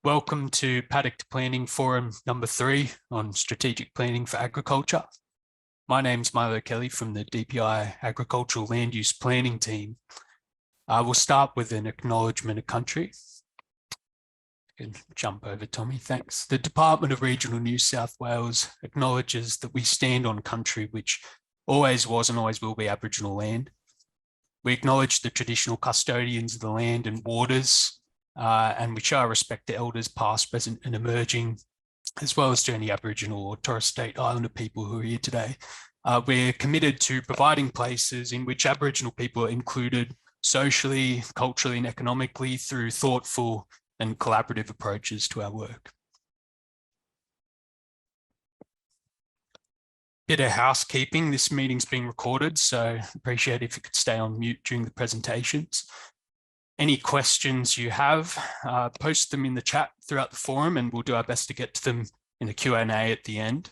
Welcome to Paddock Planning Forum number 3 on strategic planning for agriculture. My name's Milo Kelly from the DPI Agricultural Land Use Planning team. We'll start with an acknowledgement of country. You can jump over, Tommy, thanks. The Department of Regional New South Wales acknowledges that we stand on country which always was and always will be Aboriginal land. We acknowledge the traditional custodians of the land and waters, and we show our respect to elders past, present and emerging, as well as to any Aboriginal or Torres Strait Islander people who are here today. We're committed to providing places in which Aboriginal people are included socially, culturally and economically through thoughtful and collaborative approaches to our work. Bit of housekeeping, this meeting's being recorded, so appreciate if you could stay on mute during the presentations. Any questions you have, post them in the chat throughout the forum and we'll do our best to get to them in the Q&A at the end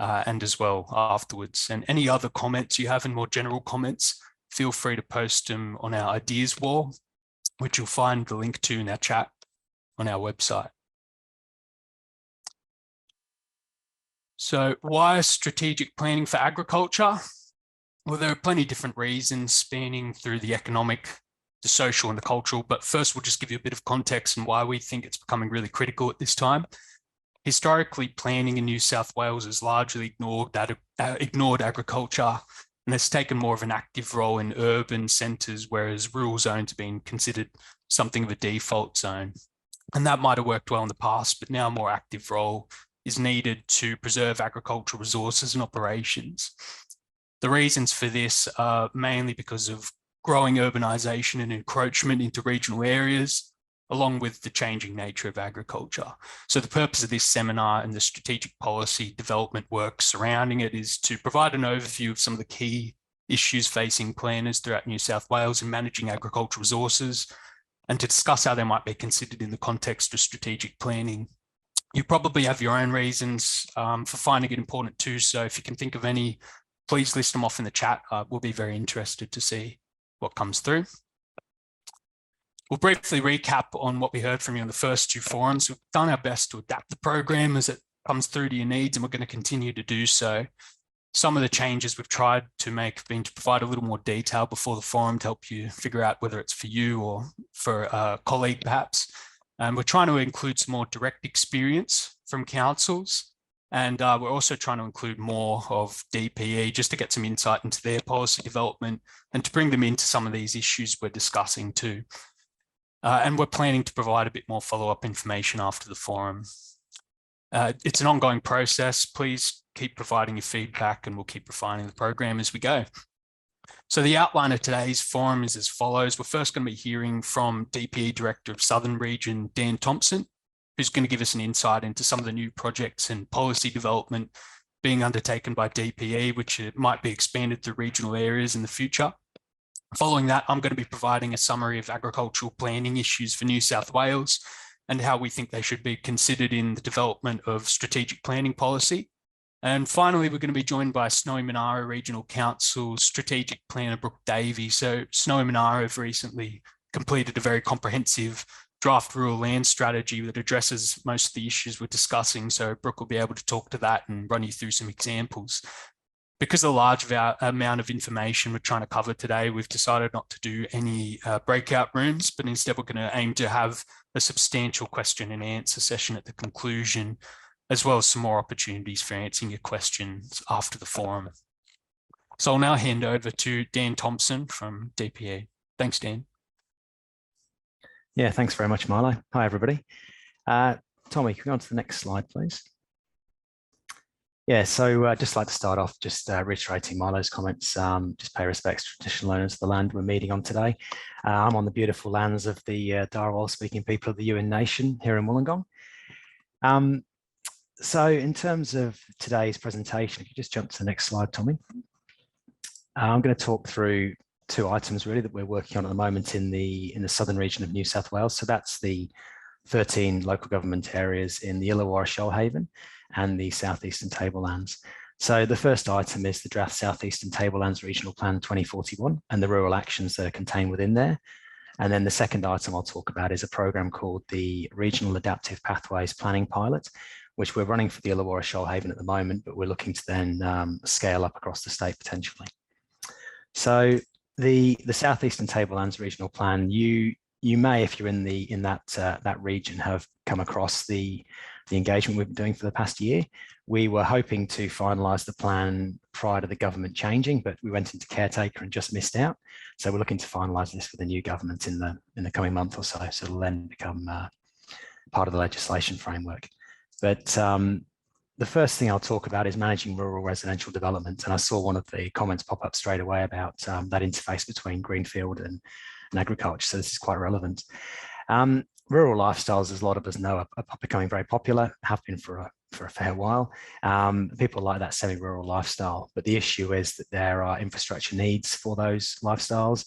and as well afterwards. And any other comments you have and more general comments, feel free to post them on our ideas wall, which you'll find the link to in our chat on our website. So why strategic planning for agriculture? Well, there are plenty of different reasons spanning through the economic, the social and the cultural, but first we'll just give you a bit of context and why we think it's becoming really critical at this time. Historically, planning in New South Wales has largely ignored agriculture and has taken more of an active role in urban centres, whereas rural zones have been considered something of a default zone. And that might have worked well in the past, but now a more active role is needed to preserve agricultural resources and operations. The reasons for this are mainly because of growing urbanisation and encroachment into regional areas, along with the changing nature of agriculture. So the purpose of this seminar and the strategic policy development work surrounding it is to provide an overview of some of the key issues facing planners throughout New South Wales in managing agricultural resources, and to discuss how they might be considered in the context of strategic planning. You probably have your own reasons for finding it important too, so if you can think of any, please list them off in the chat. We'll be very interested to see what comes through. We'll briefly recap on what we heard from you on the first 2 forums. We've done our best to adapt the program as it comes through to your needs, and we're going to continue to do so. Some of the changes we've tried to make have been to provide a little more detail before the forum to help you figure out whether it's for you or for a colleague perhaps. And we're trying to include some more direct experience from councils. And we're also trying to include more of DPE just to get some insight into their policy development and to bring them into some of these issues we're discussing too. And we're planning to provide a bit more follow-up information after the forum. It's an ongoing process. Please keep providing your feedback and we'll keep refining the program as we go. So the outline of today's forum is as follows. We're first going to be hearing from DPE Director of Southern Region, Dan Thompson, who's going to give us an insight into some of the new projects and policy development being undertaken by DPE, which it might be expanded to regional areas in the future. Following that, I'm going to be providing a summary of agricultural planning issues for New South Wales and how we think they should be considered in the development of strategic planning policy. And finally, we're going to be joined by Snowy Monaro Regional Council Strategic Planner Brooke Davey. So Snowy Monaro have recently completed a very comprehensive draft rural land strategy that addresses most of the issues we're discussing. So Brooke will be able to talk to that and run you through some examples. Because of the large amount of information we're trying to cover today, we've decided not to do any breakout rooms, but instead we're going to aim to have a substantial question and answer session at the conclusion, as well as some more opportunities for answering your questions after the forum. So I'll now hand over to Dan Thompson from DPE. Thanks, Dan. Yeah, thanks very much, Milo. Hi, everybody. Tommy, can we go on to the next slide, please? Yeah, so I'd just like to start off just reiterating Milo's comments, just pay respects to traditional owners of the land we're meeting on today. I'm on the beautiful lands of the Dharawal-speaking people of the Yuin Nation here in Wollongong. So in terms of today's presentation, if you just jump to the next slide, Tommy. I'm going to talk through 2 items really that we're working on at the moment in the southern region of New South Wales. So that's the 13 local government areas in the Illawarra Shoalhaven and the Southeastern Tablelands. So the first item is the draft Southeastern Tablelands Regional Plan 2041 and the rural actions that are contained within there. And then the second item I'll talk about is a program called the Regional Adaptive Pathways Planning Pilot, which we're running for the Illawarra Shoalhaven at the moment, but we're looking to then scale up across the state potentially. So the Southeastern Tablelands Regional Plan, you may, if you're in that region, have come across the engagement we've been doing for the past year. We were hoping to finalise the plan prior to the government changing, but we went into caretaker and just missed out. So we're looking to finalise this for the new government in the coming month or so. So it'll then become part of the legislation framework. But the first thing I'll talk about is managing rural residential development. And I saw one of the comments pop up straight away about that interface between greenfield and agriculture. So this is quite relevant. Rural lifestyles, as a lot of us know, are becoming very popular, have been for a fair while. People like that semi-rural lifestyle, but the issue is that there are infrastructure needs for those lifestyles.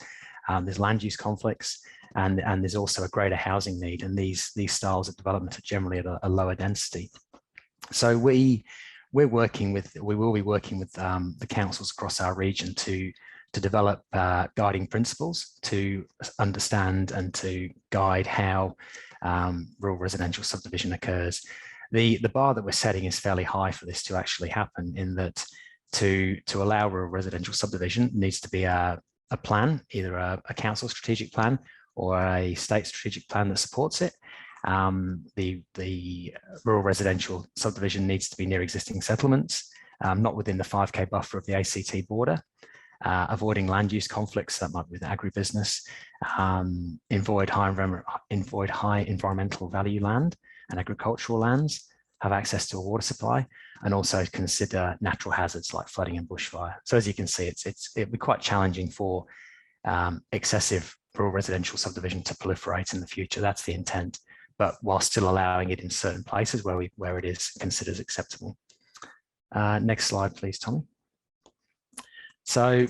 There's land use conflicts, and there's also a greater housing need, and these styles of development are generally at a lower density. So we will be working with the councils across our region to develop guiding principles to understand and to guide how rural residential subdivision occurs. The bar that we're setting is fairly high for this to actually happen, in that to allow rural residential subdivision needs to be a plan, either a council strategic plan or a state strategic plan that supports it. The rural residential subdivision needs to be near existing settlements, not within the 5K buffer of the ACT border, avoiding land use conflicts, that might be with agribusiness, avoid high environmental value land and agricultural lands, have access to a water supply, and also consider natural hazards like flooding and bushfire. So as you can see, it'll be quite challenging for excessive rural residential subdivision to proliferate in the future. That's the intent, but while still allowing it in certain places where it is considered acceptable. Next slide, please, Tommy. So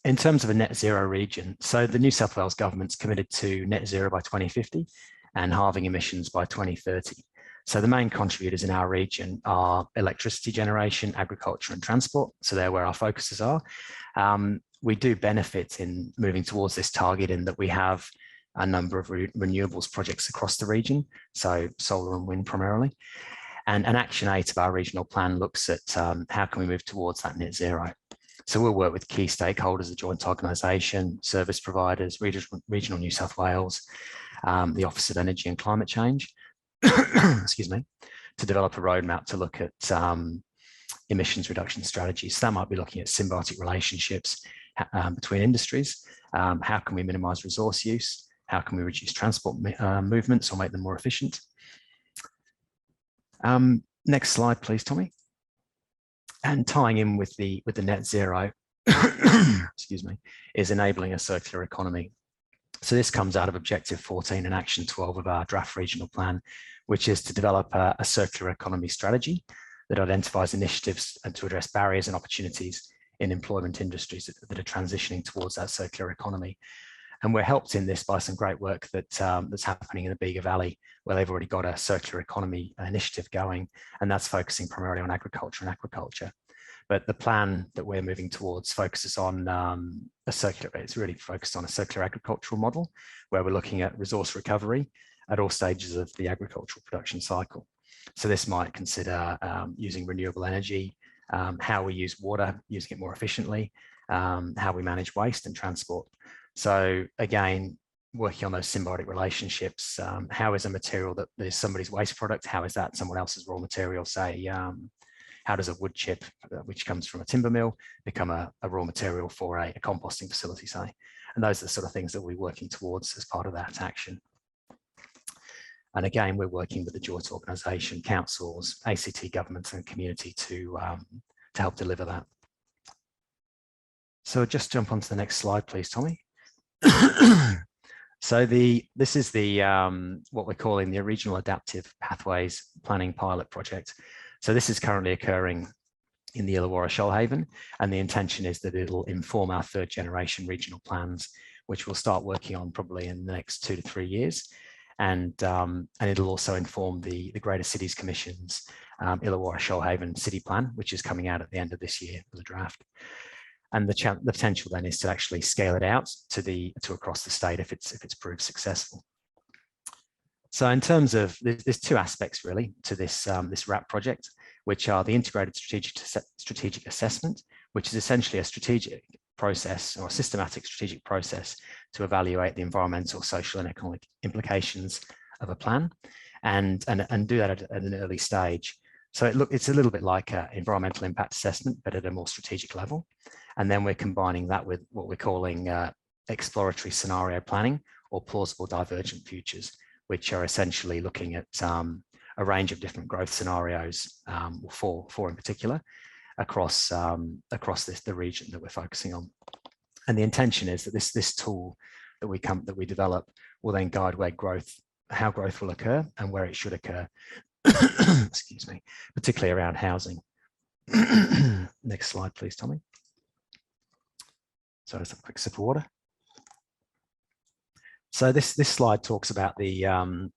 in terms of a net zero region, so the New South Wales government's committed to net zero by 2050 and halving emissions by 2030. So the main contributors in our region are electricity generation, agriculture and transport. So they're where our focuses are. We do benefit in moving towards this target in that we have a number of renewables projects across the region, so solar and wind primarily. And Action 8 of our regional plan looks at how can we move towards that net zero. So we'll work with key stakeholders, the joint organisation, service providers, regional New South Wales, the Office of Energy and Climate Change, excuse me, to develop a roadmap to look at emissions reduction strategies. So that might be looking at symbiotic relationships between industries. How can we minimise resource use? How can we reduce transport movements or make them more efficient? Next slide, please, Tommy. And tying in with the net zero, excuse me, is enabling a circular economy. So this comes out of Objective 14 and Action 12 of our draft regional plan, which is to develop a circular economy strategy that identifies initiatives to address barriers and opportunities in employment industries that are transitioning towards that circular economy. And we're helped in this by some great work that's happening in the Bega Valley, where they've already got a circular economy initiative going, and that's focusing primarily on agriculture and aquaculture. But the plan that we're moving towards focuses on it's really focused on a circular agricultural model, where we're looking at resource recovery at all stages of the agricultural production cycle. So this might consider using renewable energy, how we use water, using it more efficiently, how we manage waste and transport. So again, working on those symbiotic relationships, how is a material that is somebody's waste product, how is that someone else's raw material? Say, how does a wood chip, which comes from a timber mill, become a raw material for a composting facility, say? And those are the sort of things that we're working towards as part of that action. And again, we're working with the joint organisation, councils, ACT governments and community to help deliver that. So just jump onto the next slide, please, Tommy. So this is the what we're calling the Regional Adaptive Pathways Planning Pilot Project. So this is currently occurring in the Illawarra Shoalhaven, and the intention is that it'll inform our third generation regional plans, which we'll start working on probably in the next 2 to 3 years. And it'll also inform the Greater Cities Commission's Illawarra Shoalhaven City Plan, which is coming out at the end of this year as a draft. And the potential then is to actually scale it out to across the state if it's proved successful. So in terms of, there's two aspects really to this RAP project, which are the integrated strategic assessment, which is essentially a strategic process or a systematic strategic process to evaluate the environmental, social and economic implications of a plan and do that at an early stage. So it's a little bit like an environmental impact assessment, but at a more strategic level. And then we're combining that with what we're calling exploratory scenario planning or plausible divergent futures, which are essentially looking at a range of different growth scenarios, four in particular, across the region that we're focusing on. And the intention is that this tool that we develop will then guide how growth will occur and where it should occur. Excuse me, particularly around housing. Next slide, please, Tommy. So just a quick sip of water. So this slide talks about the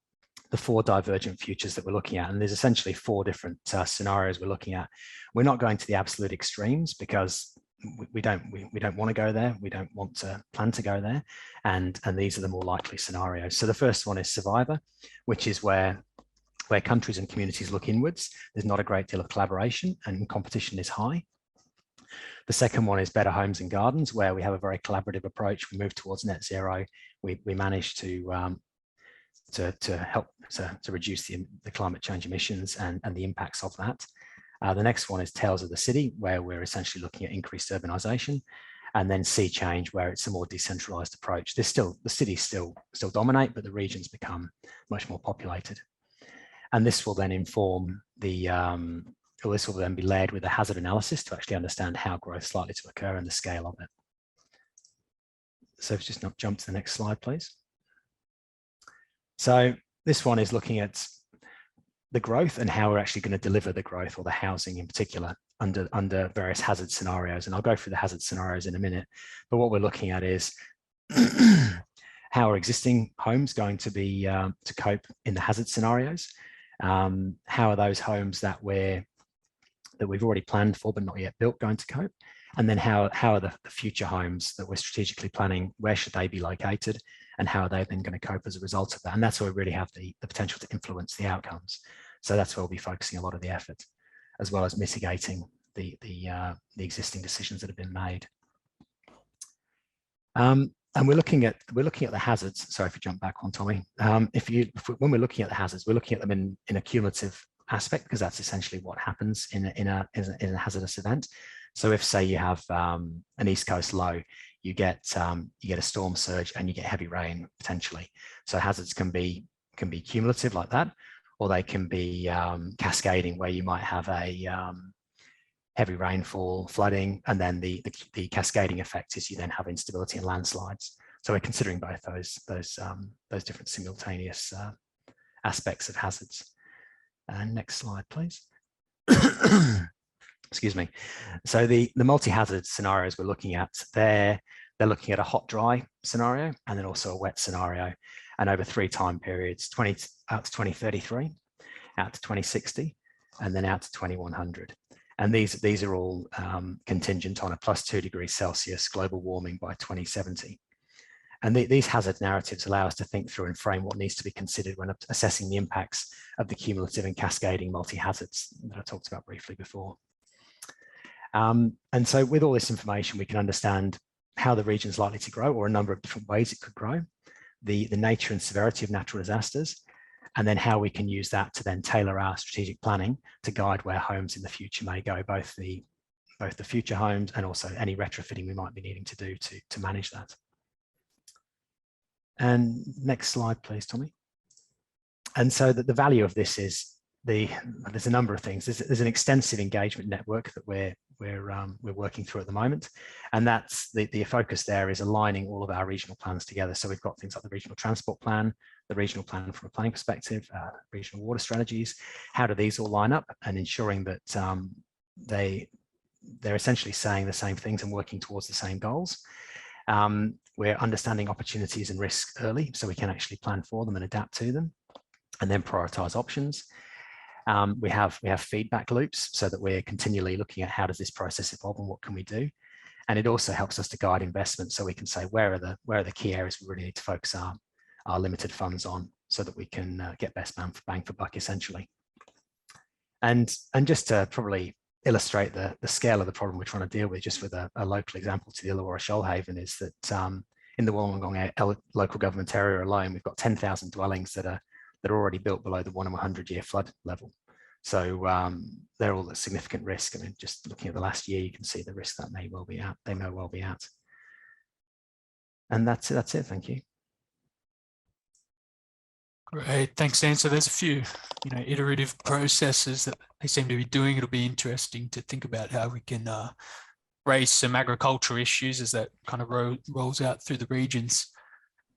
four divergent futures that we're looking at, and there's essentially four different scenarios we're looking at. We're not going to the absolute extremes because we don't want to go there. We don't want to plan to go there, and these are the more likely scenarios. So the first one is survivor, which is where countries and communities look inwards. There's not a great deal of collaboration and competition is high. The second one is better homes and gardens, where we have a very collaborative approach. We move towards net zero. We manage to help to reduce the climate change emissions and the impacts of that. The next one is Tales of the City, where we're essentially looking at increased urbanization, and then Sea Change, where it's a more decentralized approach. The cities still dominate, but the regions become much more populated. And this will then inform this will then be layered with a hazard analysis to actually understand how growth is likely to occur and the scale of it. So if you just not jump to the next slide, please. So this one is looking at the growth and how we're actually going to deliver the growth, or the housing in particular, under various hazard scenarios. And I'll go through the hazard scenarios in a minute. But what we're looking at is how are existing homes going to be to cope in the hazard scenarios? How are those homes that we've already planned for but not yet built going to cope? And then how are the future homes that we're strategically planning, where should they be located, and how are they then going to cope as a result of that? And that's where we really have the potential to influence the outcomes. So that's where we'll be focusing a lot of the effort, as well as mitigating the existing decisions that have been made. And we're looking at the hazards. Sorry if you jump back on, Tommy. When we're looking at the hazards, we're looking at them in a cumulative aspect, because that's essentially what happens in a hazardous event. So if, say, you have an East Coast low, you get a storm surge and you get heavy rain potentially. So hazards can be cumulative like that, or they can be cascading, where you might have a heavy rainfall, flooding, and then the cascading effect is you then have instability and landslides. So we're considering both those different simultaneous aspects of hazards. Next slide, please. Excuse me. So the multi-hazard scenarios we're looking at, they're looking at a hot, dry scenario and then also a wet scenario, and over 3 time periods, out to 2033, out to 2060, and then out to 2100. And these are all contingent on a +2 degrees Celsius global warming by 2070. And these hazard narratives allow us to think through and frame what needs to be considered when assessing the impacts of the cumulative and cascading multi-hazards that I talked about briefly before. And so with all this information, we can understand how the region is likely to grow, or a number of different ways it could grow, the nature and severity of natural disasters, and then how we can use that to then tailor our strategic planning to guide where homes in the future may go, both the future homes and also any retrofitting we might be needing to do to manage that. And next slide, please, Tommy. And so the value of this is there's a number of things. There's an extensive engagement network that we're working through at the moment, and that's the focus there is aligning all of our regional plans together. So we've got things like the regional transport plan, the regional plan from a planning perspective, regional water strategies. How do these all line up, and ensuring that they're essentially saying the same things and working towards the same goals. We're understanding opportunities and risks early, so we can actually plan for them and adapt to them, and then prioritize options. We have feedback loops, so that we're continually looking at how does this process evolve and what can we do. And it also helps us to guide investment, so we can say where are the key areas we really need to focus our limited funds on, so that we can get best bang for buck, essentially. And just to probably illustrate the scale of the problem we're trying to deal with, just with a local example to the Illawarra Shoalhaven, is that in the Wollongong local government area alone, we've got 10,000 dwellings that are already built below the 1 in 100-year flood level. So they're all at significant risk. I mean, just looking at the last year, you can see the risk that they may well be at. And that's it. Thank you. Great, thanks, Dan. So there's a few, iterative processes that they seem to be doing. It'll be interesting to think about how we can raise some agricultural issues as that kind of rolls out through the regions.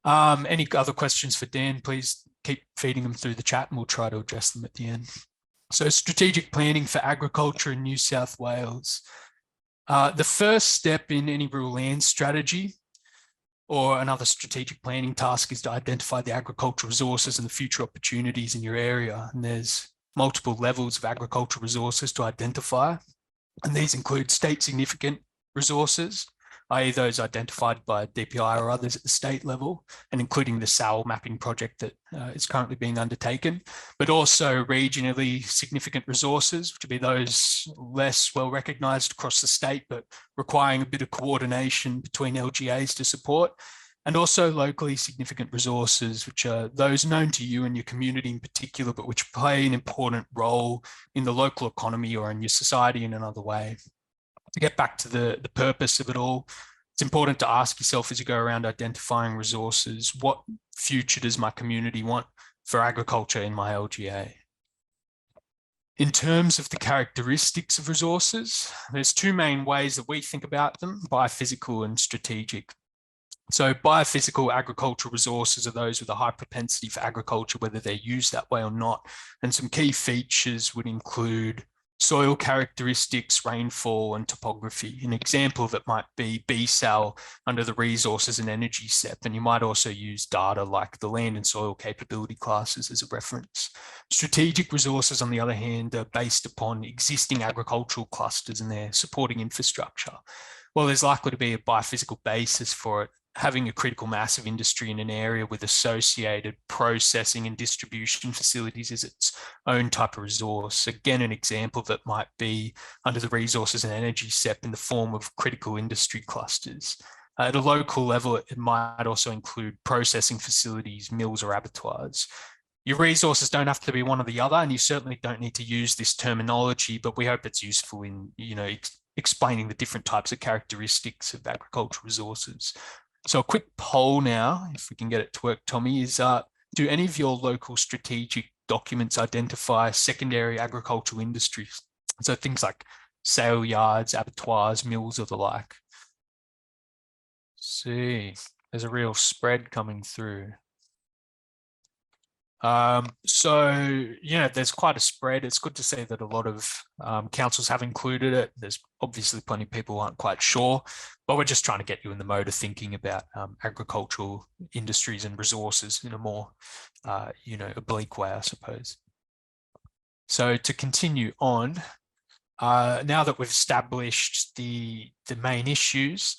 Any other questions for Dan? Please keep feeding them through the chat, and we'll try to address them at the end. So strategic planning for agriculture in New South Wales. The first step in any rural land strategy or another strategic planning task is to identify the agricultural resources and the future opportunities in your area. And there's multiple levels of agricultural resources to identify. And these include state significant resources, i.e. those identified by DPI or others at the state level, and including the SAL mapping project that is currently being undertaken, but also regionally significant resources, which would be those less well recognised across the state, but requiring a bit of coordination between LGAs to support, and also locally significant resources, which are those known to you and your community in particular, but which play an important role in the local economy or in your society in another way. To get back to the purpose of it all, it's important to ask yourself as you go around identifying resources, what future does my community want for agriculture in my LGA? In terms of the characteristics of resources, there's two main ways that we think about them: biophysical and strategic. So biophysical agricultural resources are those with a high propensity for agriculture, whether they're used that way or not. And some key features would include soil characteristics, rainfall, and topography. An example of it might be BSAL under the resources and energy SEP, and you might also use data like the land and soil capability classes as a reference. Strategic resources, on the other hand, are based upon existing agricultural clusters and their supporting infrastructure. Well, there's likely to be a biophysical basis for it. Having a critical mass of industry in an area with associated processing and distribution facilities is its own type of resource. Again, an example that might be under the resources and energy SEP in the form of critical industry clusters. At a local level, it might also include processing facilities, mills, or abattoirs. Your resources don't have to be one or the other, and you certainly don't need to use this terminology, but we hope it's useful in, explaining the different types of characteristics of agricultural resources. So a quick poll now, if we can get it to work, Tommy, is do any of your local strategic documents identify secondary agricultural industries? So things like sale yards, abattoirs, mills, or the like. See, there's a real spread coming through. There's quite a spread. It's good to see that a lot of councils have included it. There's obviously plenty of people who aren't quite sure, but we're just trying to get you in the mode of thinking about agricultural industries and resources in a more, oblique way, I suppose. So to continue on, now that we've established the main issues,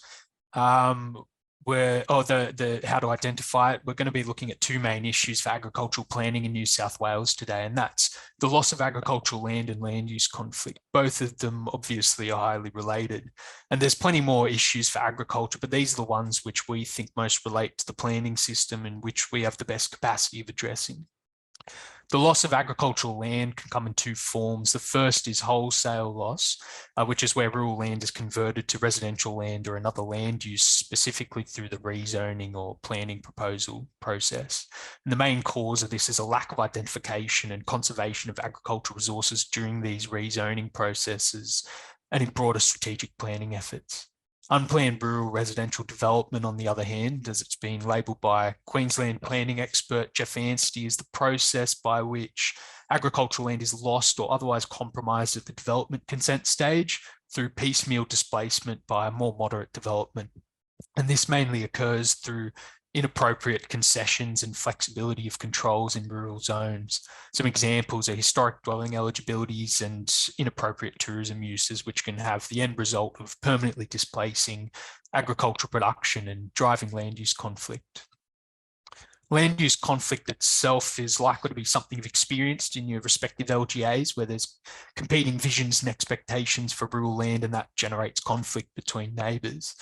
how to identify it, we're going to be looking at two main issues for agricultural planning in New South Wales today, and that's the loss of agricultural land and land use conflict. Both of them obviously are highly related, and there's plenty more issues for agriculture, but these are the ones which we think most relate to the planning system and which we have the best capacity of addressing. The loss of agricultural land can come in two forms. The first is wholesale loss, which is where rural land is converted to residential land or another land use, specifically through the rezoning or planning proposal process. And the main cause of this is a lack of identification and conservation of agricultural resources during these rezoning processes and in broader strategic planning efforts. Unplanned rural residential development, on the other hand, as it's been labelled by Queensland planning expert Jeff Anstey, is the process by which agricultural land is lost or otherwise compromised at the development consent stage through piecemeal displacement by a more moderate development. And this mainly occurs through inappropriate concessions and flexibility of controls in rural zones. Some examples are historic dwelling eligibilities and inappropriate tourism uses, which can have the end result of permanently displacing agricultural production and driving land use conflict. Land use conflict itself is likely to be something you've experienced in your respective LGAs, where there's competing visions and expectations for rural land, and that generates conflict between neighbours.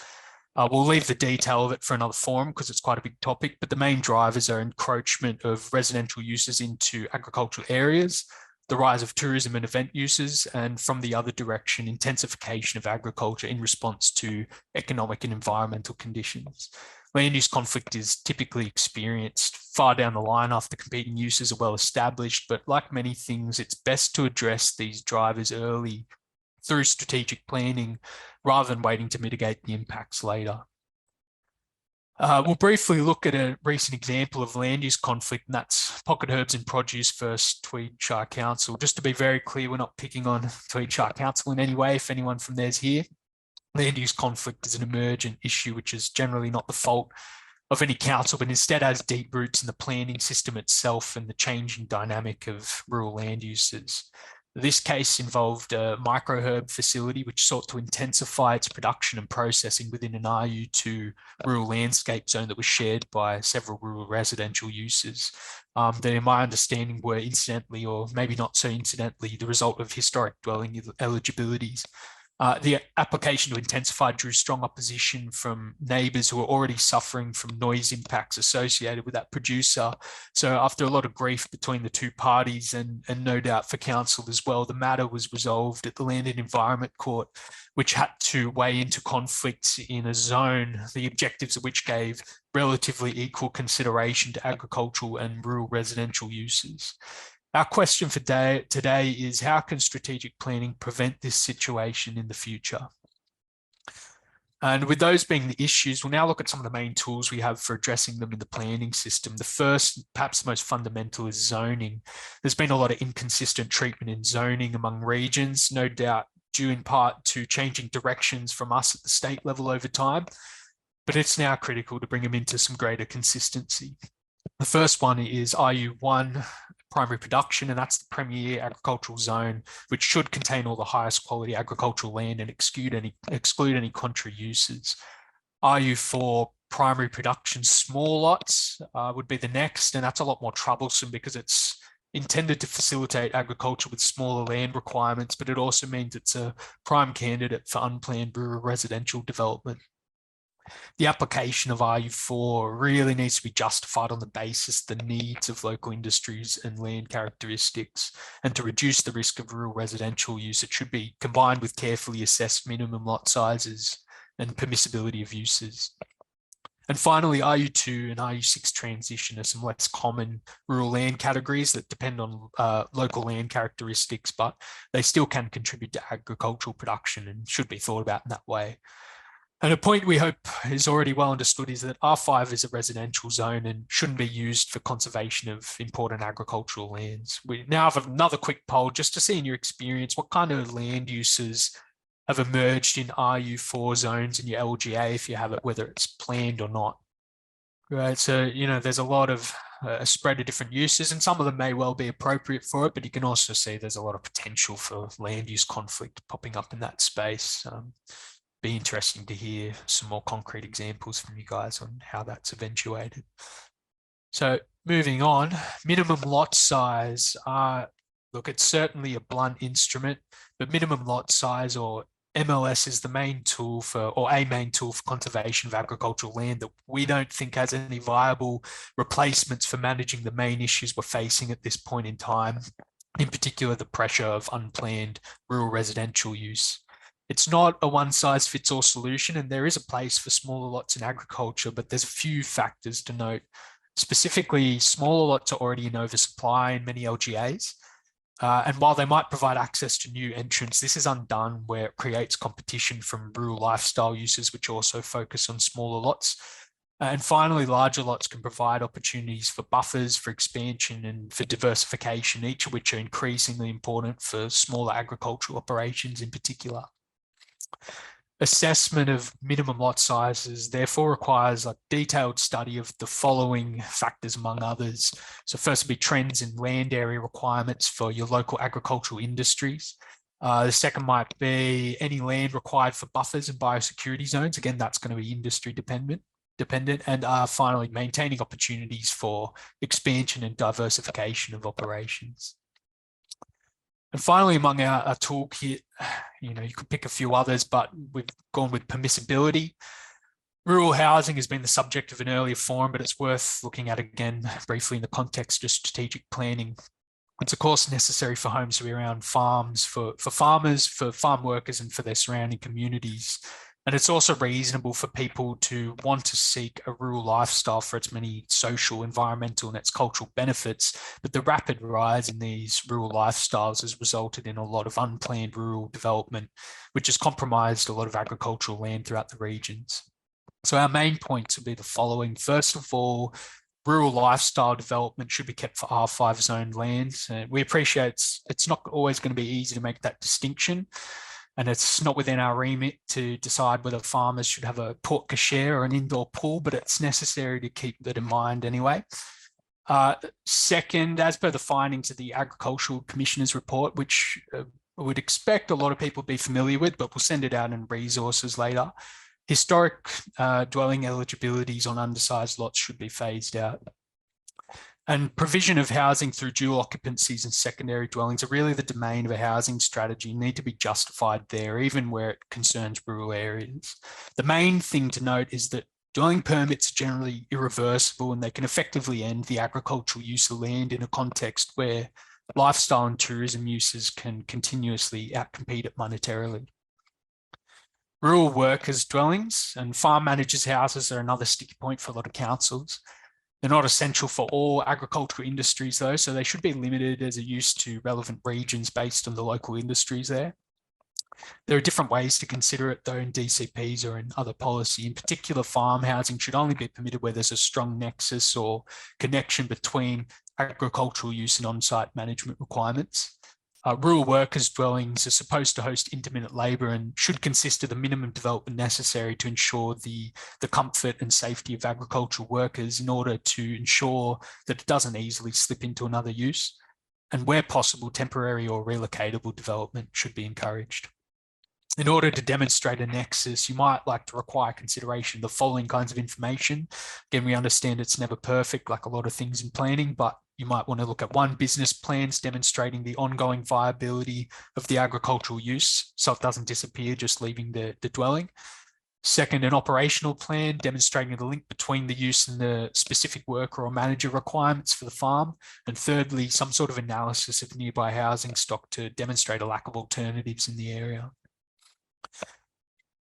We'll leave the detail of it for another forum because it's quite a big topic, but the main drivers are encroachment of residential uses into agricultural areas, the rise of tourism and event uses, and from the other direction, intensification of agriculture in response to economic and environmental conditions. Land use conflict is typically experienced far down the line after competing uses are well established, but like many things, it's best to address these drivers early through strategic planning rather than waiting to mitigate the impacts later. We'll briefly look at a recent example of land use conflict, and that's Pocket Herbs and Produce versus Tweed Shire Council. Just to be very clear, we're not picking on Tweed Shire Council in any way if anyone from there's here. Land use conflict is an emergent issue which is generally not the fault of any council, but instead has deep roots in the planning system itself and the changing dynamic of rural land uses. This case involved a microherb facility which sought to intensify its production and processing within an RU2 rural landscape zone that was shared by several rural residential uses. That in my understanding were incidentally, or maybe not so incidentally, the result of historic dwelling eligibilities. The application to intensify drew strong opposition from neighbours who were already suffering from noise impacts associated with that producer. So after a lot of grief between the two parties and no doubt for council as well, the matter was resolved at the Land and Environment Court, which had to weigh into conflicts in a zone, the objectives of which gave relatively equal consideration to agricultural and rural residential uses. Our question for today is, how can strategic planning prevent this situation in the future? And with those being the issues, we'll now look at some of the main tools we have for addressing them in the planning system. The first, perhaps the most fundamental, is zoning. There's been a lot of inconsistent treatment in zoning among regions, no doubt due in part to changing directions from us at the state level over time, but it's now critical to bring them into some greater consistency. The first one is RU1, primary production, and that's the premier agricultural zone, which should contain all the highest quality agricultural land and exclude any contrary uses. RU4, primary production small lots, would be the next, and that's a lot more troublesome because it's intended to facilitate agriculture with smaller land requirements, but it also means it's a prime candidate for unplanned rural residential development. The application of RU4 really needs to be justified on the basis of the needs of local industries and land characteristics. And to reduce the risk of rural residential use, it should be combined with carefully assessed minimum lot sizes and permissibility of uses. And finally, RU2 and RU6 transition are some less common rural land categories that depend on local land characteristics, but they still can contribute to agricultural production and should be thought about in that way. And a point we hope is already well understood is that R5 is a residential zone and shouldn't be used for conservation of important agricultural lands. We now have another quick poll just to see in your experience what kind of land uses have emerged in RU4 zones in your LGA, if you have it, whether it's planned or not. Right, so, there's a lot of a spread of different uses, and some of them may well be appropriate for it, but you can also see there's a lot of potential for land use conflict popping up in that space. Be interesting to hear some more concrete examples from you guys on how that's eventuated. So moving on, minimum lot size. Look, it's certainly a blunt instrument, but minimum lot size, or MLS, is the main tool for, or a main tool for conservation of agricultural land that we don't think has any viable replacements for managing the main issues we're facing at this point in time, in particular the pressure of unplanned rural residential use. It's not a one-size-fits-all solution, and there is a place for smaller lots in agriculture, but there's a few factors to note. Specifically, smaller lots are already in oversupply in many LGAs, and while they might provide access to new entrants, this is undone where it creates competition from rural lifestyle uses, which also focus on smaller lots. And finally, larger lots can provide opportunities for buffers, for expansion, and for diversification, each of which are increasingly important for smaller agricultural operations in particular. Assessment of minimum lot sizes therefore requires a detailed study of the following factors, among others. So first would be trends in land area requirements for your local agricultural industries. The second might be any land required for buffers and biosecurity zones. Again, that's going to be industry dependent. And finally, maintaining opportunities for expansion and diversification of operations. And finally, among our toolkit, you could pick a few others, but we've gone with permissibility. Rural housing has been the subject of an earlier forum, but it's worth looking at again briefly in the context of strategic planning. It's of course necessary for homes to be around farms, for farmers, for farm workers, and for their surrounding communities. And it's also reasonable for people to want to seek a rural lifestyle for its many social, environmental, and its cultural benefits. But the rapid rise in these rural lifestyles has resulted in a lot of unplanned rural development, which has compromised a lot of agricultural land throughout the regions. So our main points would be the following. First of all, rural lifestyle development should be kept for R5 zoned lands. We appreciate it's not always going to be easy to make that distinction. And it's not within our remit to decide whether farmers should have a porte cochere or an indoor pool, but it's necessary to keep that in mind anyway. Second, as per the findings of the Agricultural Commissioner's report, which I would expect a lot of people to be familiar with, but we'll send it out in resources later, historic dwelling eligibilities on undersized lots should be phased out. And provision of housing through dual occupancies and secondary dwellings are really the domain of a housing strategy, need to be justified there, even where it concerns rural areas. The main thing to note is that dwelling permits are generally irreversible and they can effectively end the agricultural use of land in a context where lifestyle and tourism uses can continuously outcompete it monetarily. Rural workers' dwellings and farm managers' houses are another sticky point for a lot of councils. They're not essential for all agricultural industries though, so they should be limited as a use to relevant regions based on the local industries there. There are different ways to consider it though in DCPs or in other policy. In particular, farm housing should only be permitted where there's a strong nexus or connection between agricultural use and on-site management requirements. Rural workers' dwellings are supposed to host intermittent labour and should consist of the minimum development necessary to ensure the comfort and safety of agricultural workers in order to ensure that it doesn't easily slip into another use. And where possible, temporary or relocatable development should be encouraged. In order to demonstrate a nexus, you might like to require consideration of the following kinds of information. Again, we understand it's never perfect, like a lot of things in planning, but you might want to look at one, business plans demonstrating the ongoing viability of the agricultural use, so it doesn't disappear just leaving the dwelling. Second, an operational plan demonstrating the link between the use and the specific worker or manager requirements for the farm. And thirdly, some sort of analysis of nearby housing stock to demonstrate a lack of alternatives in the area.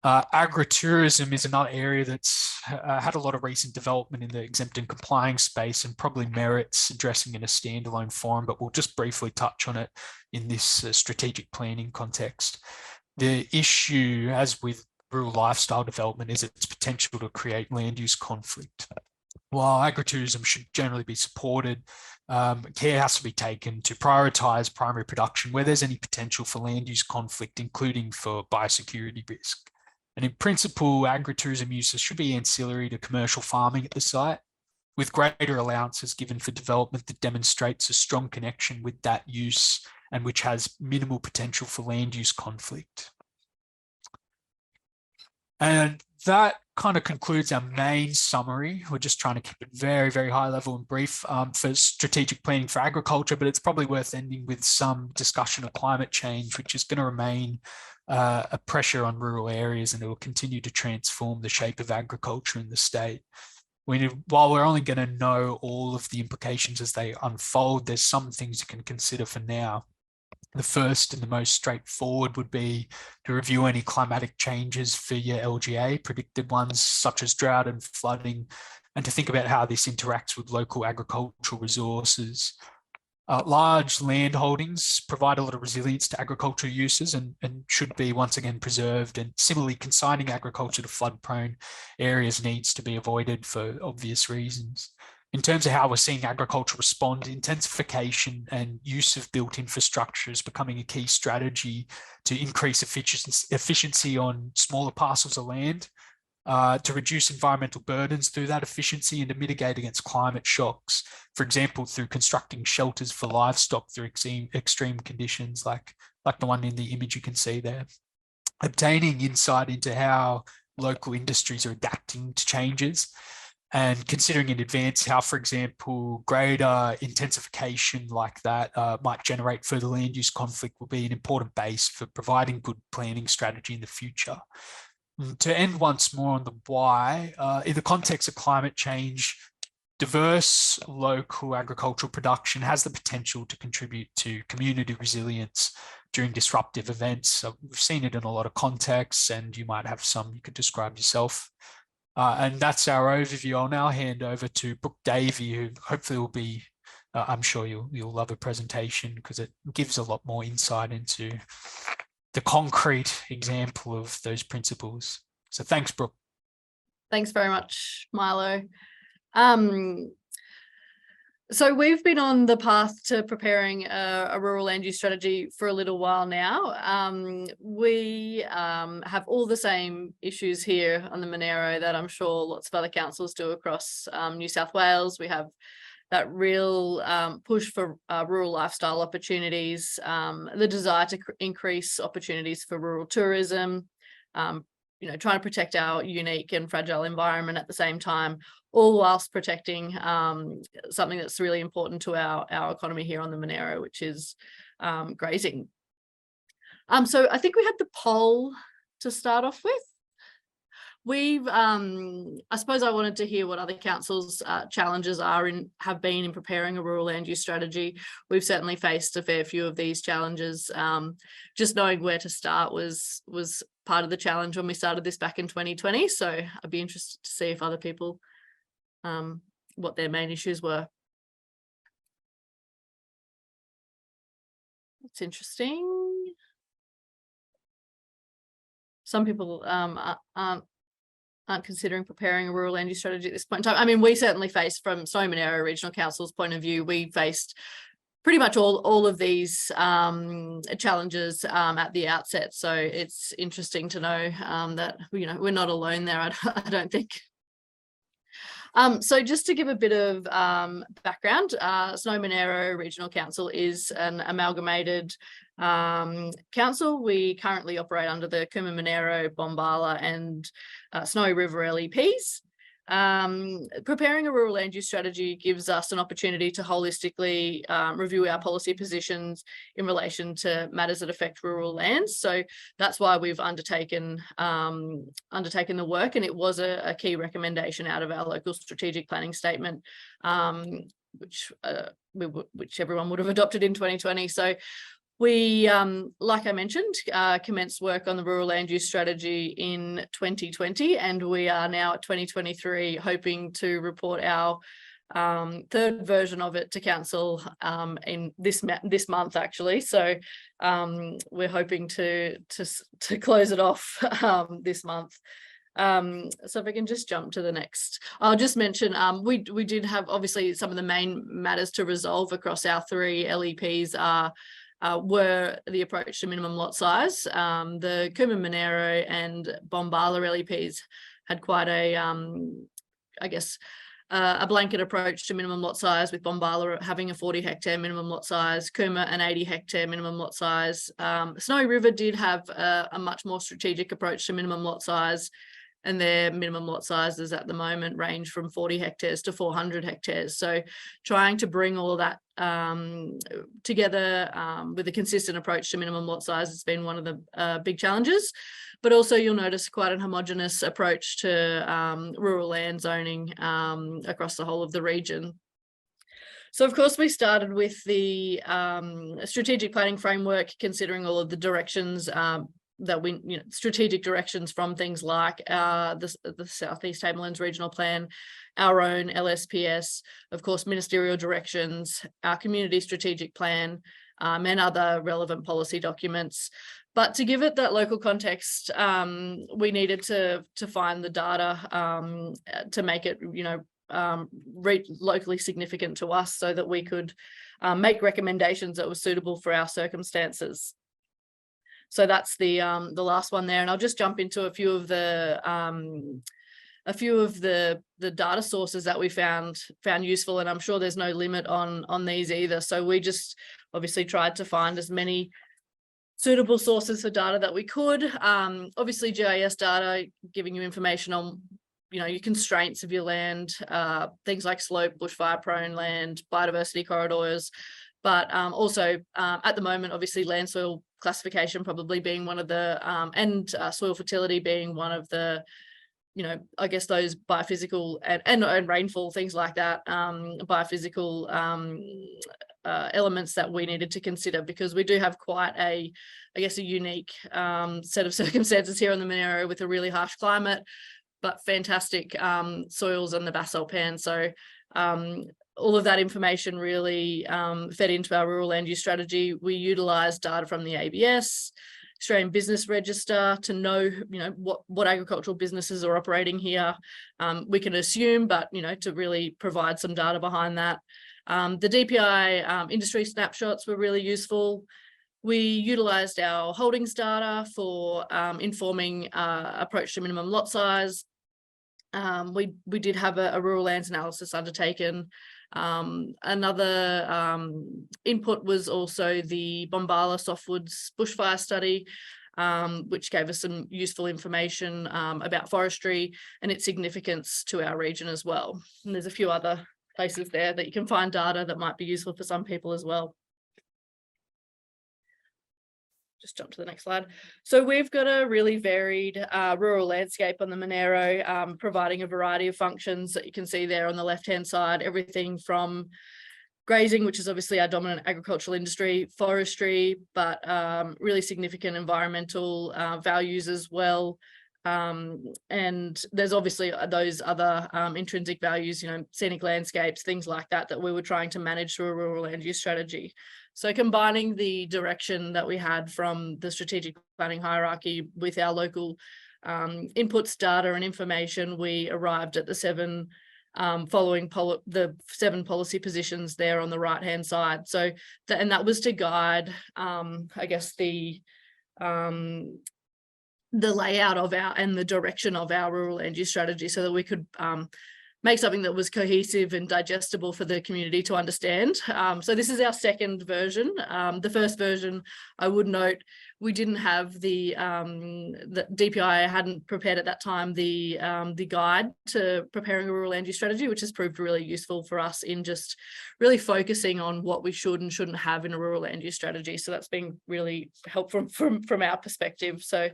Agritourism is another area that's had a lot of recent development in the exempt and complying space and probably merits addressing in a standalone forum, but we'll just briefly touch on it in this strategic planning context. The issue, as with rural lifestyle development, is its potential to create land use conflict. While agritourism should generally be supported, care has to be taken to prioritise primary production where there's any potential for land use conflict, including for biosecurity risk. And in principle, agritourism uses should be ancillary to commercial farming at the site, with greater allowances given for development that demonstrates a strong connection with that use and which has minimal potential for land use conflict. And that kind of concludes our main summary. We're just trying to keep it very, very high level and brief for strategic planning for agriculture, but it's probably worth ending with some discussion of climate change, which is going to remain a pressure on rural areas, and it will continue to transform the shape of agriculture in the state. While we're only going to know all of the implications as they unfold, there's some things you can consider for now. The first and the most straightforward would be to review any climatic changes for your LGA, predicted ones such as drought and flooding, and to think about how this interacts with local agricultural resources. Large land holdings provide a lot of resilience to agricultural uses and should be once again preserved. And similarly, consigning agriculture to flood-prone areas needs to be avoided for obvious reasons. In terms of how we're seeing agriculture respond, intensification and use of built infrastructure is becoming a key strategy to increase efficiency on smaller parcels of land, to reduce environmental burdens through that efficiency, and to mitigate against climate shocks. For example, through constructing shelters for livestock through extreme conditions like the one in the image you can see there. Obtaining insight into how local industries are adapting to changes, and considering in advance how, for example, greater intensification like that might generate further land use conflict will be an important base for providing good planning strategy in the future. To end once more on the why, in the context of climate change, diverse local agricultural production has the potential to contribute to community resilience during disruptive events. So we've seen it in a lot of contexts, and you might have some you could describe yourself. And that's our overview. I'll now hand over to Brooke Davey, who hopefully will be, I'm sure you'll love a presentation because it gives a lot more insight into the concrete example of those principles. So thanks, Brooke. Thanks very much, Milo. So we've been on the path to preparing a rural land use strategy for a little while now. We have all the same issues here on the Monaro that I'm sure lots of other councils do across New South Wales. We have that real push for rural lifestyle opportunities, the desire to increase opportunities for rural tourism, trying to protect our unique and fragile environment at the same time, all whilst protecting something that's really important to our economy here on the Monaro, which is grazing. So I think we had the poll to start off with. I suppose I wanted to hear what other councils' challenges have been in preparing a rural land use strategy. We've certainly faced a fair few of these challenges. Just knowing where to start was part of the challenge when we started this back in 2020. So I'd be interested to see if other people, what their main issues were. That's interesting. Some people aren't considering preparing a rural land use strategy at this point in time. I mean, we certainly faced, from Snowy Monaro Regional Council's point of view, we faced pretty much all of these challenges at the outset. So it's interesting to know that we're not alone there. I don't think. So just to give a bit of background, Snowy Monaro Regional Council is an amalgamated council. We currently operate under the Cooma Monaro, Bombala and Snowy River LEPs. Preparing a rural land use strategy gives us an opportunity to holistically review our policy positions in relation to matters that affect rural lands. So that's why we've undertaken the work, and it was a key recommendation out of our local strategic planning statement, which everyone would have adopted in 2020. So we, like I mentioned, commenced work on the rural land use strategy in 2020, and we are now at 2023 hoping to report our third version of it to council in this month, actually. So we're hoping to close it off this month. So if I can just jump to the next, I'll just mention we did have, obviously, some of the main matters to resolve across our three LEPs were the approach to minimum lot size. The Cooma Monaro and Bombala LEPs had quite a, I guess, a blanket approach to minimum lot size, with Bombala having a 40 hectare minimum lot size, Cooma an 80 hectare minimum lot size. Snowy River did have a much more strategic approach to minimum lot size, and their minimum lot sizes at the moment range from 40 hectares to 400 hectares. So trying to bring all of that together with a consistent approach to minimum lot size has been one of the big challenges. But also you'll notice quite an homogenous approach to rural land zoning across the whole of the region. So of course we started with the strategic planning framework, considering all of the directions that strategic directions from things like the Southeast Tablelands Regional Plan, our own LSPS, of course, ministerial directions, our community strategic plan, and other relevant policy documents. But to give it that local context, we needed to find the data to make it, locally significant to us, so that we could make recommendations that were suitable for our circumstances. So that's the last one there, and I'll just jump into a few of the data sources that we found useful, and I'm sure there's no limit on these either. So we just obviously tried to find as many suitable sources for data that we could. Obviously GIS data giving you information on, you know, your constraints of your land, things like slope, bushfire prone land, biodiversity corridors, but also at the moment, obviously land soil classification probably being one of the, and soil fertility being one of the, you know, I guess those biophysical and rainfall, things like that, biophysical elements that we needed to consider, because we do have quite a, I guess, a unique set of circumstances here in the Monaro with a really harsh climate, but fantastic soils on the basalt pan. So all of that information really fed into our rural land use strategy. We utilised data from the ABS, Australian Business Register, to know, you know, what agricultural businesses are operating here. We can assume, but, you know, to really provide some data behind that. The DPI industry snapshots were really useful. We utilised our holdings data for informing approach to minimum lot size. We did have a rural lands analysis undertaken. Another input was also the Bombala Softwoods bushfire study, which gave us some useful information about forestry and its significance to our region as well. And there's a few other places there that you can find data that might be useful for some people as well. Just jump to the next slide. So we've got a really varied rural landscape on the Monaro, providing a variety of functions that you can see there on the left-hand side, everything from grazing, which is obviously our dominant agricultural industry, forestry, but really significant environmental values as well. And there's obviously those other intrinsic values, you know, scenic landscapes, things like that, that we were trying to manage through a rural land use strategy. So combining the direction that we had from the strategic planning hierarchy with our local inputs, data and information, we arrived at the seven following the 7 policy positions there on the right hand side. So and that was to guide I guess the layout of our and the direction of our rural land use strategy, so that we could make something that was cohesive and digestible for the community to understand. So this is our second version. The first version, I would note, we didn't have the DPI hadn't prepared at that time the guide to preparing a rural land use strategy, which has proved really useful for us in just really focusing on what we should and shouldn't have in a rural land use strategy. So that's been really helpful from our perspective. So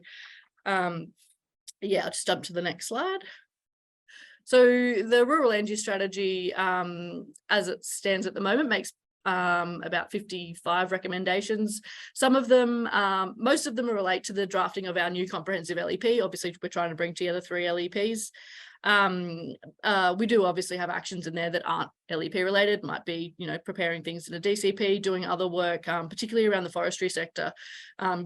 yeah, I'll just jump to the next slide. So the rural land use strategy, as it stands at the moment, makes about 55 recommendations. Some of them, most of them relate to the drafting of our new comprehensive LEP. Obviously, we're trying to bring together 3 LEPs. We do obviously have actions in there that aren't LEP related, might be, you know, preparing things in a DCP, doing other work, particularly around the forestry sector,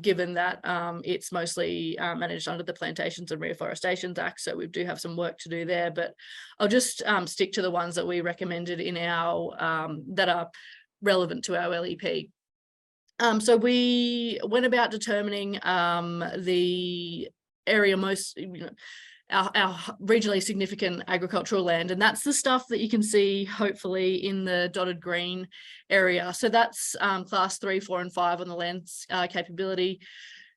given that it's mostly managed under the Plantations and Reforestations Act. So we do have some work to do there, but I'll just stick to the ones that we recommended in our, that are relevant to our LEP. So we went about determining the area most, you know, our regionally significant agricultural land, and that's the stuff that you can see hopefully in the dotted green area. So that's class 3, 4 and 5 on the land capability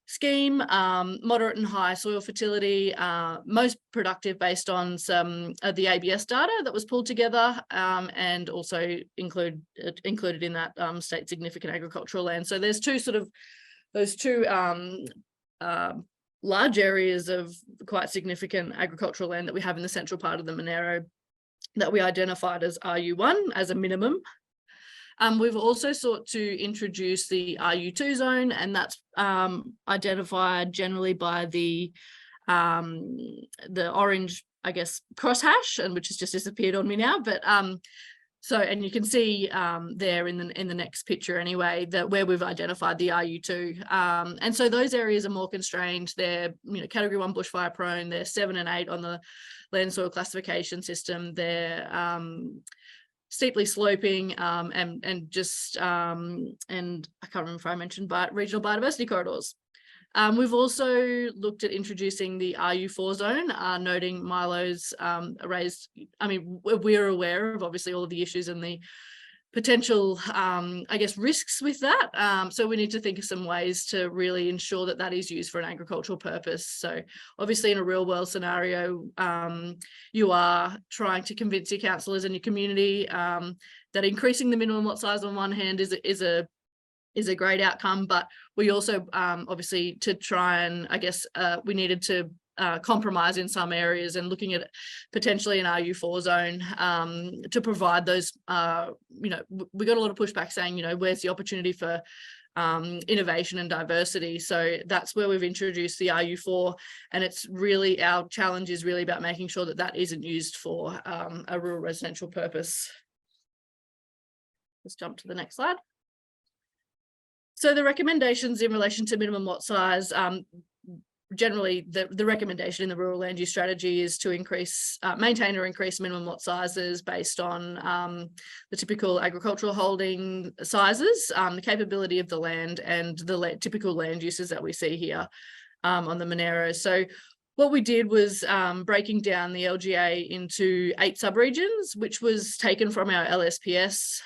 scheme, moderate and high soil fertility, most productive based on some of the ABS data that was pulled together, and also included in that state significant agricultural land. So there's those two large areas of quite significant agricultural land that we have in the central part of the Monaro that we identified as RU1 as a minimum. We've also sought to introduce the RU2 zone, and that's identified generally by the orange, I guess, crosshash, and which has just disappeared on me now. But So, and you can see there in the next picture anyway, that where we've identified the RU2. And so those areas are more constrained. They're, you know, category 1 bushfire prone. They're 7 and 8 on the land soil classification system. They're steeply sloping and I can't remember if I mentioned regional biodiversity corridors. We've also looked at introducing the RU4 zone, noting Milo's raised, I mean, we're aware of obviously all of the issues and the potential, I guess, risks with that. So we need to think of some ways to really ensure that that is used for an agricultural purpose. So obviously in a real world scenario, you are trying to convince your councillors and your community that increasing the minimum lot size on one hand is a great outcome, but we also obviously to try and, I guess, we needed to compromise in some areas and looking at potentially an RU4 zone to provide those, you know, we got a lot of pushback saying, you know, where's the opportunity for innovation and diversity? So that's where we've introduced the RU4, and it's really, our challenge is really about making sure that that isn't used for a rural residential purpose. Let's jump to the next slide. So the recommendations in relation to minimum lot size, generally the recommendation in the rural land use strategy is to increase, maintain or increase minimum lot sizes based on the typical agricultural holding sizes, the capability of the land, and the typical land uses that we see here on the Monaro. So what we did was breaking down the LGA into 8 subregions, which was taken from our LSPS.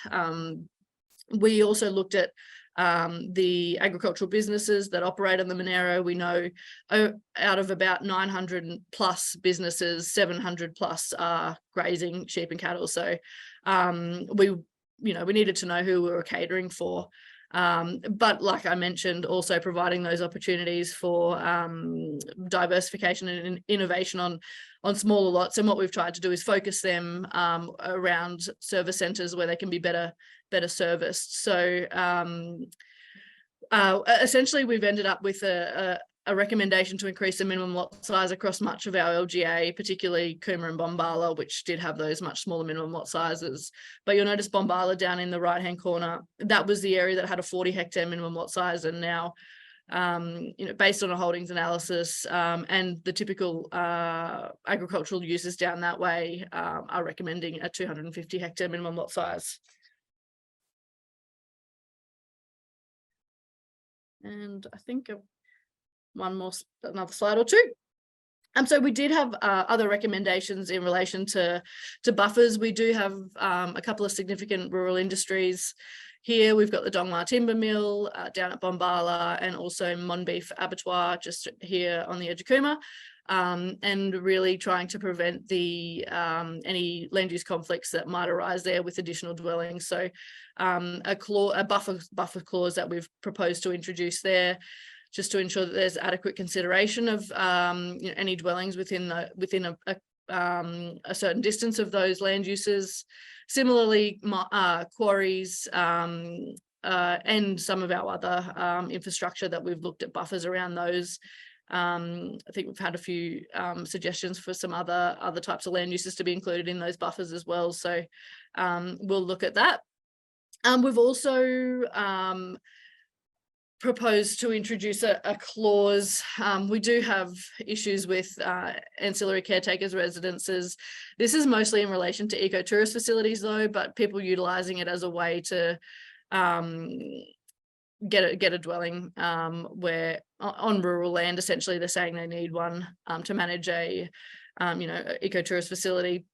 We also looked at the agricultural businesses that operate on the Monaro. We know out of about 900 plus businesses, 700 plus are grazing sheep and cattle. So we needed to know who we were catering for. But like I mentioned, also providing those opportunities for diversification and innovation on smaller lots. And what we've tried to do is focus them around service centres where they can be better serviced. So essentially we've ended up with a recommendation to increase the minimum lot size across much of our LGA, particularly Cooma and Bombala, which did have those much smaller minimum lot sizes. But you'll notice Bombala down in the right hand corner, that was the area that had a 40 hectare minimum lot size, and now based on a holdings analysis and the typical agricultural uses down that way are recommending a 250 hectare minimum lot size. And I think another slide or two. So we did have other recommendations in relation to buffers. We do have a couple of significant rural industries here. We've got the Dongma Timber Mill down at Bombala, and also Monbeef Abattoir just here on the edge of Cooma, and really trying to prevent the any land use conflicts that might arise there with additional dwellings. So a buffer clause that we've proposed to introduce there, just to ensure that there's adequate consideration of any dwellings within a certain distance of those land uses. Similarly, quarries and some of our other infrastructure that we've looked at buffers around those. I think we've had a few suggestions for some other types of land uses to be included in those buffers as well. So we'll look at that. We've also proposed to introduce a clause. We do have issues with ancillary caretakers residences. This is mostly in relation to ecotourist facilities though, but people utilising it as a way to get a dwelling where on rural land. Essentially they're saying they need one to manage a ecotourist facility.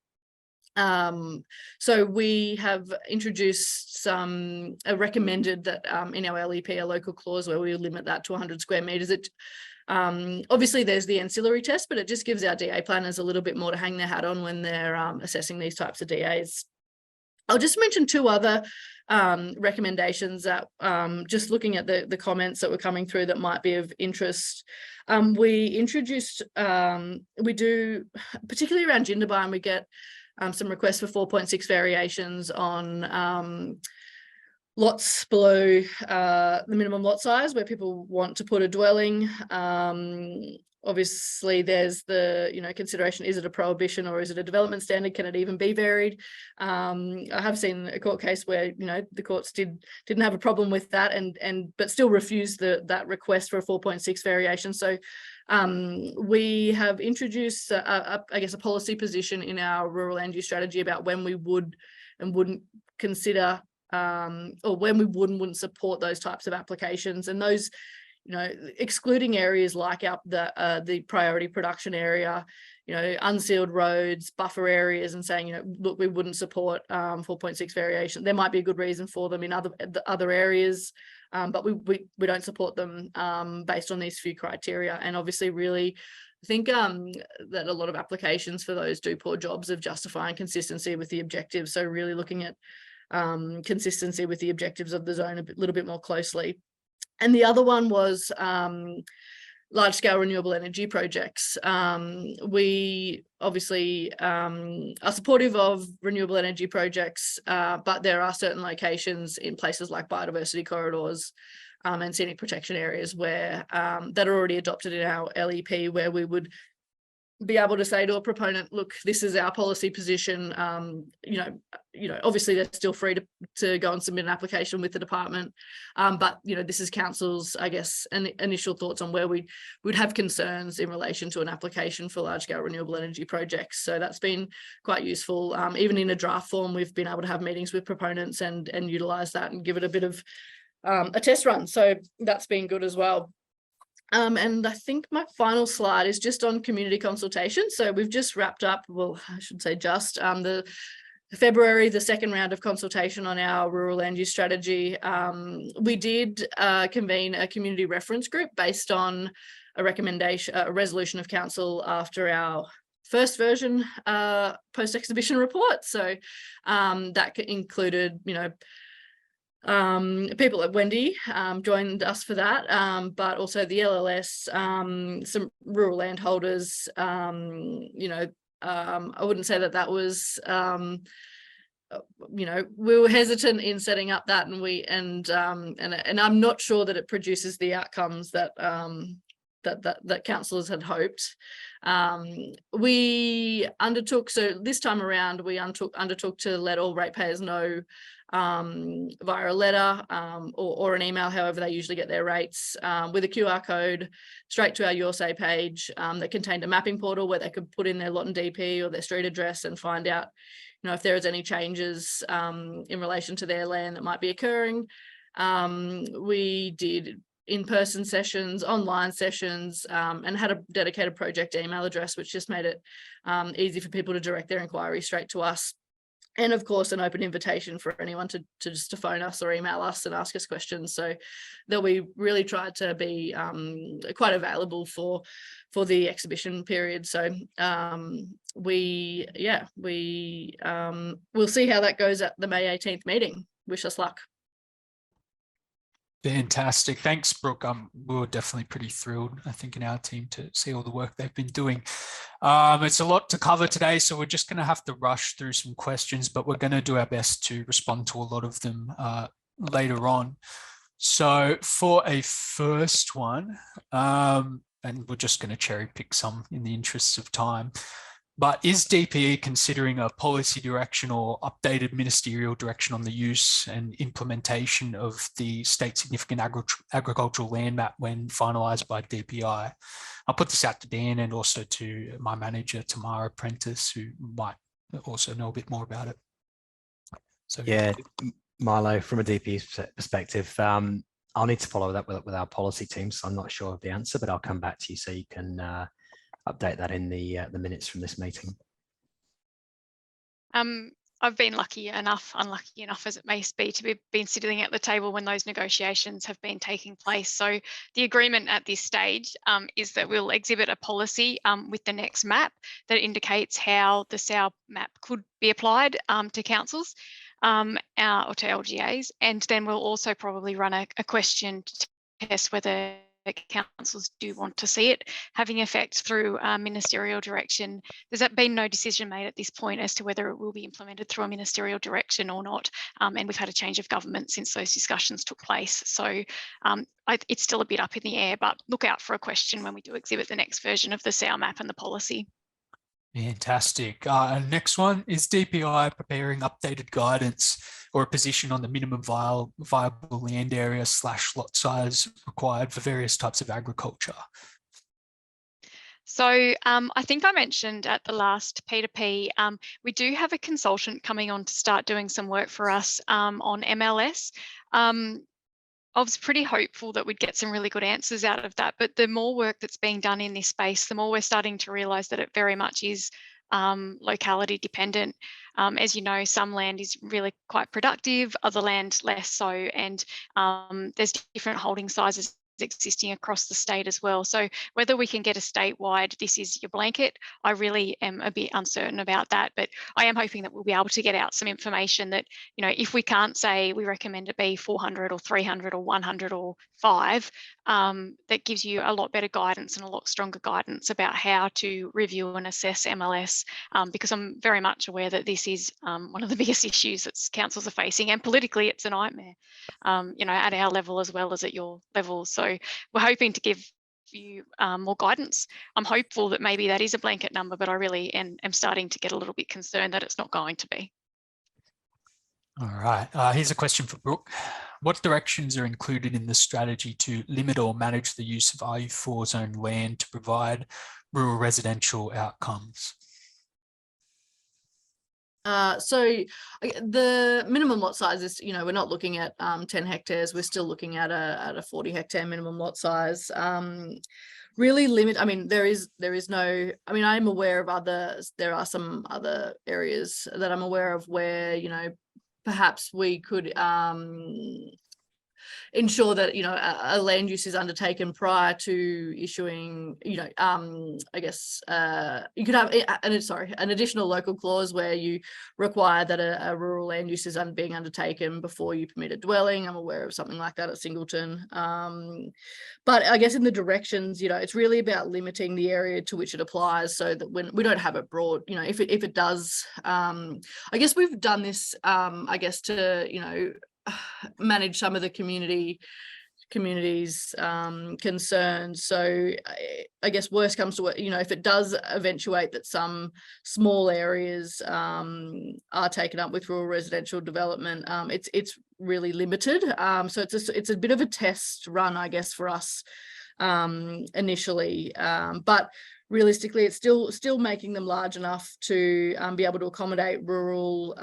So we have introduced recommended that in our LEP, a local clause where we limit that to 100 square metres. Obviously there's the ancillary test, but it just gives our DA planners a little bit more to hang their hat on when they're assessing these types of DAs. I'll just mention 2 other recommendations that just looking at the comments that were coming through that might be of interest. We introduced, we do, particularly around Jindabyne, we get some requests for 4.6 variations on lots below the minimum lot size where people want to put a dwelling obviously there's the, consideration, is it a prohibition or is it a development standard? Can it even be varied? I have seen a court case where, the courts didn't have a problem with that but still refused that request for a 4.6 variation. So we have introduced, I guess, a policy position in our rural land use strategy about when we would and wouldn't consider or when we wouldn't support those types of applications, and those, excluding areas like the priority production area, unsealed roads, buffer areas, and saying, look, we wouldn't support 4.6 variation. There might be a good reason for them in other areas, but we don't support them based on these few criteria. And obviously, really, I think that a lot of applications for those do poor jobs of justifying consistency with the objectives. So really looking at consistency with the objectives of the zone a little bit more closely. And the other one was large-scale renewable energy projects. We obviously are supportive of renewable energy projects, but there are certain locations in places like biodiversity corridors and scenic protection areas where that are already adopted in our LEP, where we would be able to say to a proponent, look, this is our policy position. Obviously they're still free to go and submit an application with the department. But, this is council's, I guess, initial thoughts on where we would have concerns in relation to an application for large scale renewable energy projects. So that's been quite useful. Even in a draft form, we've been able to have meetings with proponents and utilize that and give it a bit of a test run. So that's been good as well. And I think my final slide is just on community consultation. So we've just wrapped up, well, I should say just the February, the second round of consultation on our rural land use strategy. We did convene a community reference group based on a recommendation, a resolution of council after our first version post-exhibition report. So that included, people at Wendy joined us for that, but also the LLS, some rural landholders. I wouldn't say that was, we were hesitant in setting up that, and I'm not sure that it produces the outcomes that that councillors had hoped. We undertook, so this time around, we undertook to let all ratepayers know via a letter or an email, however they usually get their rates, with a QR code straight to our Your Say page that contained a mapping portal where they could put in their lot and DP or their street address and find out, if there is any changes in relation to their land that might be occurring. We did in-person sessions, online sessions, and had a dedicated project email address, which just made it easy for people to direct their inquiry straight to us. And of course, an open invitation for anyone to phone us or email us and ask us questions. So that we really tried to be quite available for the exhibition period. So we'll see how that goes at the May 18th meeting. Wish us luck. Fantastic. Thanks, Brooke. We were definitely pretty thrilled, I think, in our team to see all the work they've been doing. It's a lot to cover today, so we're just going to have to rush through some questions, but we're going to do our best to respond to a lot of them later on. So for a first one, and we're just going to cherry pick some in the interests of time, but is DPE considering a policy direction or updated ministerial direction on the use and implementation of the state significant agricultural land map when finalised by DPI? I'll put this out to Dan and also to my manager, Tamara Prentice, who might also know a bit more about it. So yeah, Milo, from a DPE perspective, I'll need to follow that with our policy team, so I'm not sure of the answer, but I'll come back to you so you can update that in the minutes from this meeting. I've been unlucky enough as it may be, to be been sitting at the table when those negotiations have been taking place. So the agreement at this stage is that we'll exhibit a policy with the next map that indicates how the SAL map could be applied to councils or to LGAs, and then we'll also probably run a question to test whether councils do want to see it having effect through ministerial direction. There's been no decision made at this point as to whether it will be implemented through a ministerial direction or not. And we've had a change of government since those discussions took place. So it's still a bit up in the air, but look out for a question when we do exhibit the next version of the SAO map and the policy. Fantastic. Next one, is DPI preparing updated guidance or a position on the minimum viable land area / lot size required for various types of agriculture? So I think I mentioned at the last P2P, we do have a consultant coming on to start doing some work for us on MLS. I was pretty hopeful that we'd get some really good answers out of that, but the more work that's being done in this space, the more we're starting to realise that it very much is locality dependent. As you know, some land is really quite productive, other land less so, and there's different holding sizes existing across the state as well. So whether we can get a statewide, this is your blanket, I really am a bit uncertain about that, but I am hoping that we'll be able to get out some information that, you know, if we can't say we recommend it be 400 or 300 or 100 or 5, that gives you a lot better guidance and a lot stronger guidance about how to review and assess MLS, because I'm very much aware that this is one of the biggest issues that councils are facing, and politically it's a nightmare, you know, at our level as well as at your level. So we're hoping to give you more guidance. I'm hopeful that maybe that is a blanket number, but I really am starting to get a little bit concerned that it's not going to be. All right, here's a question for Brooke. What directions are included in the strategy to limit or manage the use of RU4 zone land to provide rural residential outcomes? So the minimum lot size is, you know, we're not looking at 10 hectares. We're still looking at a 40 hectare minimum lot size. Really limit. I mean, there is no. I mean, I'm aware of others. There are some other areas that I'm aware of where, you know, perhaps we could ensure that, you know, a land use is undertaken prior to issuing, you know, I guess you could have an additional local clause where you require that a rural land use is being undertaken before you permit a dwelling. I'm aware of something like that at Singleton. But I guess in the directions, you know, it's really about limiting the area to which it applies, so that when we don't have it broad, you know, if it does, I guess we've done this, I guess to, you know, manage some of the community's concerns. So I guess worst comes to it, you know, if it does eventuate that some small areas are taken up with rural residential development, it's really limited. So it's a bit of a test run, I guess, for us initially, but realistically it's still making them large enough to be able to accommodate rural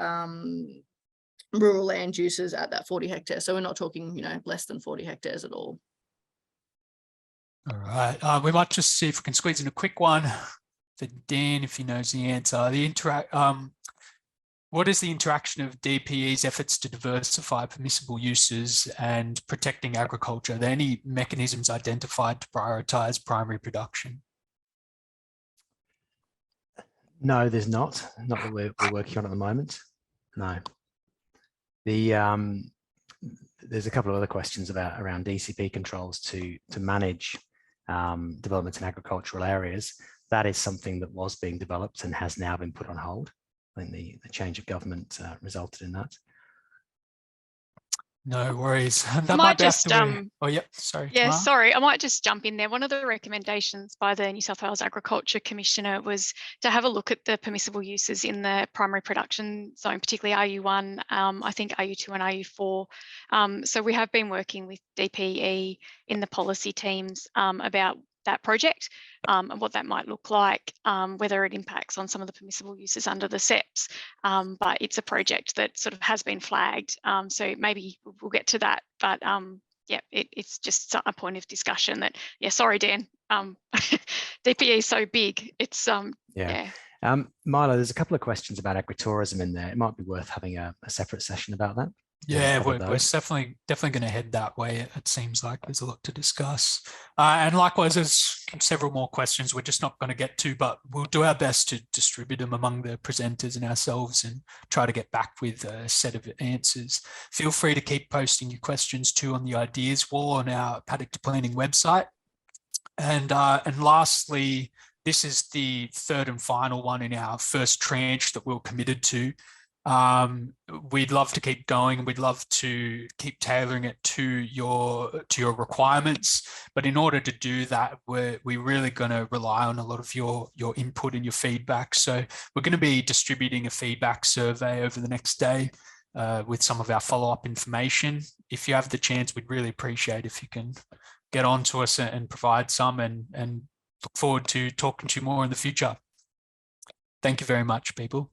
land uses at that 40 hectares. So we're not talking, you know, less than 40 hectares at all. All right, we might just see if we can squeeze in a quick one for Dan, if he knows the answer. What is the interaction of DPE's efforts to diversify permissible uses and protecting agriculture? Are there any mechanisms identified to prioritise primary production? No, there's not that we're working on at the moment. No. There's a couple of other questions around DCP controls to manage development in agricultural areas. That is something that was being developed and has now been put on hold. I think the change of government resulted in that. No worries. I might just oh, yep. Sorry. Yeah, Tamara? sorry. I might just jump in there. One of the recommendations by the New South Wales Agriculture Commissioner was to have a look at the permissible uses in the primary production zone, particularly RU1, I think RU2 and RU4. So we have been working with DPE in the policy teams about that project and what that might look like, whether it impacts on some of the permissible uses under the SEPs. But it's a project that sort of has been flagged. So maybe we'll get to that. But yeah, it's just a point of discussion that, yeah, sorry, Dan, DPE is so big. It's, yeah. Milo, there's a couple of questions about agritourism in there. It might be worth having a separate session about that. Yeah, cover we're those. definitely going to head that way. It seems like there's a lot to discuss. And likewise, there's several more questions we're just not going to get to, but we'll do our best to distribute them among the presenters and ourselves and try to get back with a set of answers. Feel free to keep posting your questions too on the ideas wall on our Paddock to Planning website. And lastly, this is the third and final one in our first tranche that we're committed to. We'd love to keep going. We'd love to keep tailoring it to your requirements. But in order to do that, we're really going to rely on a lot of your input and your feedback. So we're going to be distributing a feedback survey over the next day with some of our follow-up information. If you have the chance, we'd really appreciate if you can get on to us and provide some, and look forward to talking to you more in the future. Thank you very much, people.